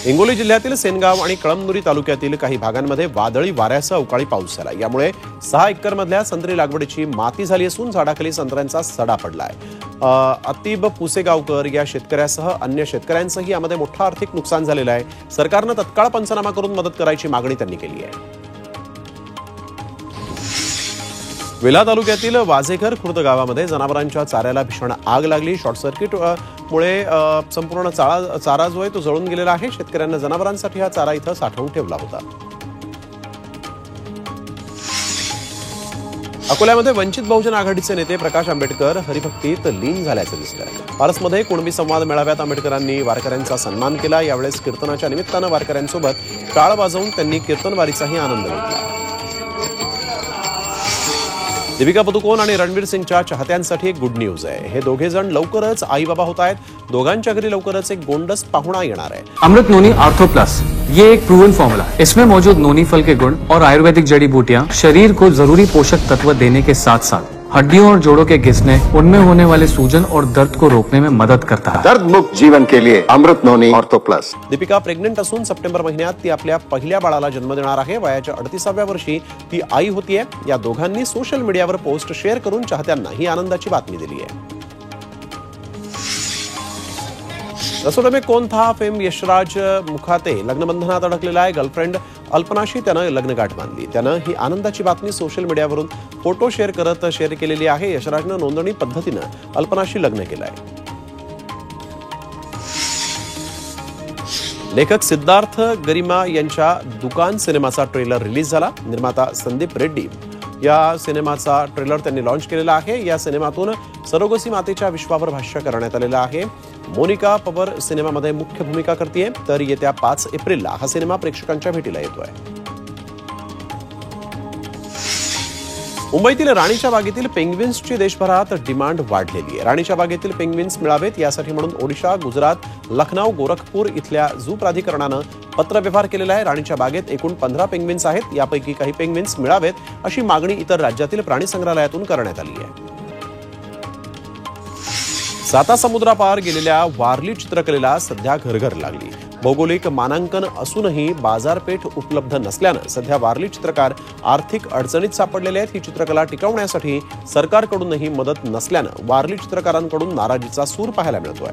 हिंगोली जिल्ह्यातील सेनगाव आणि कळमनुरी तालुक्यातील काही भागांमध्ये वादळी वाऱ्यासह अवकाळी पाऊस झाला। यामुळे 6 एकरमधल्या संत्री लागवडीची माती झाली असून झाडाखाली संत्र्यांचा सडा पडलाय। अतिब पुसेगावकर या शेतकऱ्यासह अन्य शेतकऱ्यांचंही यामध्ये मोठं आर्थिक नुकसान झालेलं आहे। सरकारनं तत्काळ पंचनामा करून मदत करायची मागणी त्यांनी केली आहे। वेल्हा तालुक्यातील वाझेघर खुर्द गावामध्ये जनावरांच्या चाऱ्याला भीषण आग लागली। शॉर्ट सर्किट मुळे संपूर्ण चारा जो आहे तो जळून गेलेला आहे। शेतकऱ्यांना जनावरांसाठी हा चारा इथं साठवून ठेवला होता। अकोल्यामध्ये वंचित बहुजन आघाडीचे नेते प्रकाश आंबेडकर हरिभक्तीत लीन झाल्याचं दिसलं। पारसमध्ये कुणबी संवाद मेळाव्यात आंबेडकरांनी वारकऱ्यांचा सन्मान केला। यावेळेस कीर्तनाच्या निमित्तानं वारकऱ्यांसोबत टाळ वाजवून त्यांनी कीर्तनवारीचाही आनंद लुटला। दीपिका पदुकोण आणि रणवीर सिंगच्या चाहत्यांसाठी एक गुड न्यूज आहे। हे दोघे जण लवकरच आई बाबा होत आहेत। दोघांच्या घरी लवकरच एक गोंडस पाहुणा येणार आहे। अमृत नोनी आर्थो प्लस, ये एक प्रूवन फॉर्मूला। इसमें मौजूद नोनी फल के गुण और आयुर्वेदिक जड़ी बूटियां शरीर को जरूरी पोषक तत्व देने के साथ साथ हड्डियों और जोड़ों के घिसने, उनमें होने वाले सूजन और दर्द को रोकने में मदद करता है। दर्द मुक्त जीवन के लिए अमृत नोनी ऑर्थो प्लस। दीपिका प्रेग्नेंट असून सप्टेंबर महिन्यात ती आपल्या पहिल्या बाळाला जन्म देणार आहे। वयाच्या 38व्या वर्षी ती आई होतीये। या दोघांनी सोशल मीडियावर पोस्ट शेअर करून चाहत्यांना ही आनंदाची बातमी दिली आहे। रसोडे में कौन था फेम यशराज मुखाते लग्नबंधनात अडकलेला आहे। गर्लफ्रेंड अल्पनाशी त्यानं लग्नगाठ बांधली। त्यानं ही आनंदाची बातमी सोशल मीडियावरून फोटो शेअर करत शेअर केलेली आहे। यशराजनं नोंदणी पद्धतीनं अल्पनाशी लग्न केलंय। लेखक सिद्धार्थ गरिमा यांच्या दुकान सिनेमाचा ट्रेलर रिलीज झाला। निर्माता संदीप रेड्डी या सिनेमाचा ट्रेलर त्यांनी लॉन्च केलेला आहे। या सिनेमातून सरोगसी मातेच्या विश्वावर भाष्य करण्यात आलेलं आहे। मोनिका पवार सिनेमामध्ये मुख्य भूमिका करतेय। तर येत्या 5 एप्रिलला हा सिनेमा प्रेक्षकांच्या भेटीला येतोय। मुंबईतील राणीच्या बागेतील पेंग्विन्सची देशभरात डिमांड वाढलेली आहे। राणीच्या बागेतील पेंग्विन्स मिळावेत यासाठी म्हणून ओडिशा, गुजरात, लखनौ, गोरखपूर इथल्या झू प्राधिकरणानं पत्रव्यवहार केलेला आहे। राणीच्या बागेत एकूण 15 पेंग्विन्स आहेत। यापैकी काही पेंग्विन्स मिळावेत अशी मागणी इतर राज्यातील प्राणी संग्रहालयातून करण्यात आली आहे। साता समुद्रापार गेलेल्या वारली चित्रकलेला सध्या घरघर लागली। भौगोलिक मानांकन असूनही बाजारपेठ उपलब्ध नसल्यानं सध्या वारली चित्रकार आर्थिक अडचणीत सापडलेले आहेत। ही चित्रकला टिकवण्यासाठी सरकारकडूनही मदत नसल्यानं वारली चित्रकारांकडून नाराजीचा सूर पाहायला मिळतोय।